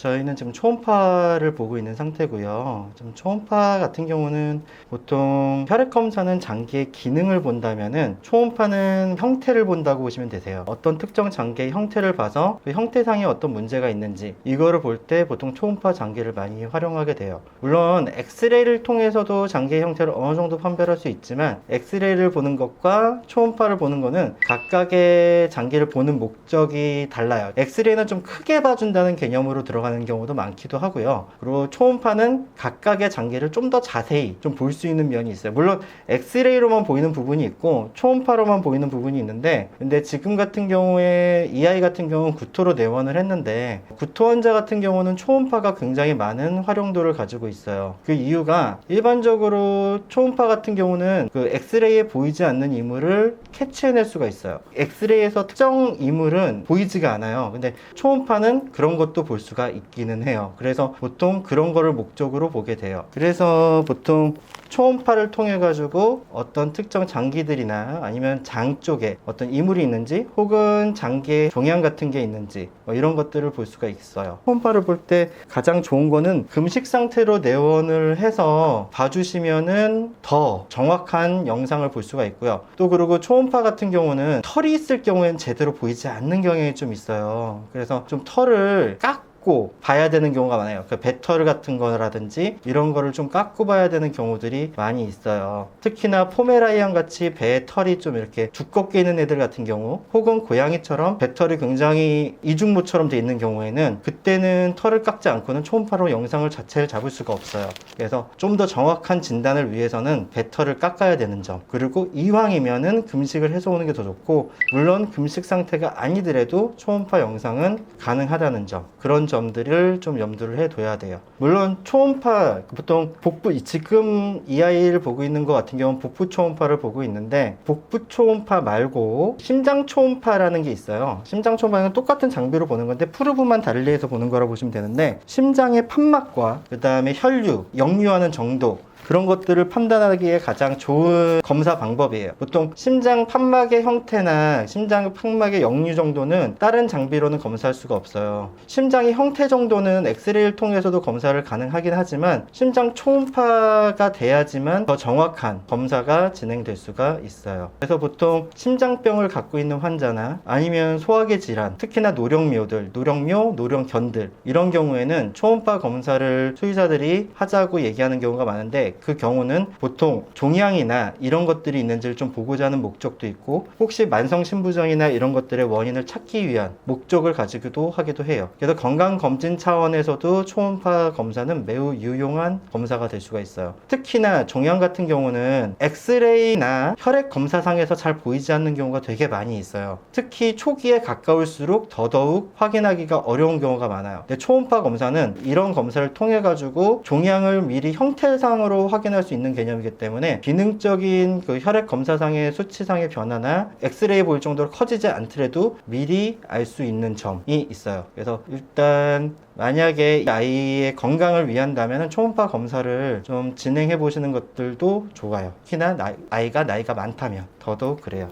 저희는 지금 초음파를 보고 있는 상태고요. 좀 초음파 같은 경우는 보통 혈액 검사는 장기의 기능을 본다면은 초음파는 형태를 본다고 보시면 되세요. 어떤 특정 장기의 형태를 봐서 그 형태상에 어떤 문제가 있는지 이거를 볼 때 보통 초음파 장기를 많이 활용하게 돼요. 물론 엑스레이를 통해서도 장기의 형태를 어느 정도 판별할 수 있지만 엑스레이를 보는 것과 초음파를 보는 거는 각각의 장기를 보는 목적이 달라요. 엑스레이는 좀 크게 봐준다는 개념으로 들어가는 경우도 많기도 하고요. 그리고 초음파는 각각의 장기를 좀 더 자세히 좀 볼 수 있는 면이 있어요. 물론 엑스레이로만 보이는 부분이 있고 초음파로만 보이는 부분이 있는데, 근데 지금 같은 경우에 이 아이 같은 경우는 구토로 내원을 했는데, 구토 환자 같은 경우는 초음파가 굉장히 많은 활용도를 가지고 있어요. 그 이유가 일반적으로 초음파 같은 경우는 그 엑스레이에 보이지 않는 이물을 캐치해낼 수가 있어요. 엑스레이에서 특정 이물은 보이지가 않아요. 근데 초음파는 그런 것도 볼 수가 있기는 해요. 그래서 보통 그런 거를 목적으로 보게 돼요. 그래서 보통 초음파를 통해 가지고 어떤 특정 장기들이나 아니면 장 쪽에 어떤 이물이 있는지 혹은 장기에 종양 같은 게 있는지 이런 것들을 볼 수가 있어요. 초음파를 볼 때 가장 좋은 거는 금식 상태로 내원을 해서 봐주시면은 더 정확한 영상을 볼 수가 있고요. 또 그리고 초음파 같은 경우는 털이 있을 경우에는 제대로 보이지 않는 경향이 좀 있어요. 그래서 좀 털을 깎고 봐야 되는 경우가 많아요. 그 배털 같은 거라든지 이런 거를 좀 깎고 봐야 되는 경우들이 많이 있어요. 특히나 포메라이안 같이 배에 털이 좀 이렇게 두껍게 있는 애들 같은 경우, 혹은 고양이처럼 배털이 굉장히 이중모처럼 돼 있는 경우에는 그때는 털을 깎지 않고는 초음파로 영상을 자체를 잡을 수가 없어요. 그래서 좀 더 정확한 진단을 위해서는 배털을 깎아야 되는 점, 그리고 이왕이면은 금식을 해서 오는 게 더 좋고, 물론 금식 상태가 아니더라도 초음파 영상은 가능하다는 점, 그런 점들을 좀 염두를 해둬야 돼요. 물론 초음파, 보통 복부, 지금 이 아이를 보고 있는 것 같은 경우는 복부 초음파를 보고 있는데, 복부 초음파 말고 심장 초음파라는 게 있어요. 심장 초음파는 똑같은 장비로 보는 건데 푸르브만 다르게 해서 보는 거라고 보시면 되는데, 심장의 판막과 그 다음에 혈류, 역류하는 정도, 그런 것들을 판단하기에 가장 좋은 검사 방법이에요. 보통 심장 판막의 형태나 심장 판막의 역류 정도는 다른 장비로는 검사할 수가 없어요. 심장의 형태 정도는 엑스레이를 통해서도 검사를 가능하긴 하지만 심장 초음파가 돼야지만 더 정확한 검사가 진행될 수가 있어요. 그래서 보통 심장병을 갖고 있는 환자나 아니면 소화기 질환, 특히나 노령묘들, 노령묘, 노령견들, 이런 경우에는 초음파 검사를 수의사들이 하자고 얘기하는 경우가 많은데, 그 경우는 보통 종양이나 이런 것들이 있는지를 좀 보고자 하는 목적도 있고, 혹시 만성신부전이나 이런 것들의 원인을 찾기 위한 목적을 가지기도 하기도 해요. 그래서 건강검진 차원에서도 초음파 검사는 매우 유용한 검사가 될 수가 있어요. 특히나 종양 같은 경우는 엑스레이나 혈액 검사상에서 잘 보이지 않는 경우가 되게 많이 있어요. 특히 초기에 가까울수록 더더욱 확인하기가 어려운 경우가 많아요. 근데 초음파 검사는 이런 검사를 통해 가지고 종양을 미리 형태상으로 확인할 수 있는 개념이기 때문에 기능적인 그 혈액 검사상의 수치상의 변화나 엑스레이 볼 정도로 커지지 않더라도 미리 알 수 있는 점이 있어요. 그래서 일단 만약에 이 아이의 건강을 위한다면 초음파 검사를 좀 진행해 보시는 것들도 좋아요. 특히나 아이가 나이가 많다면 더더욱 그래요.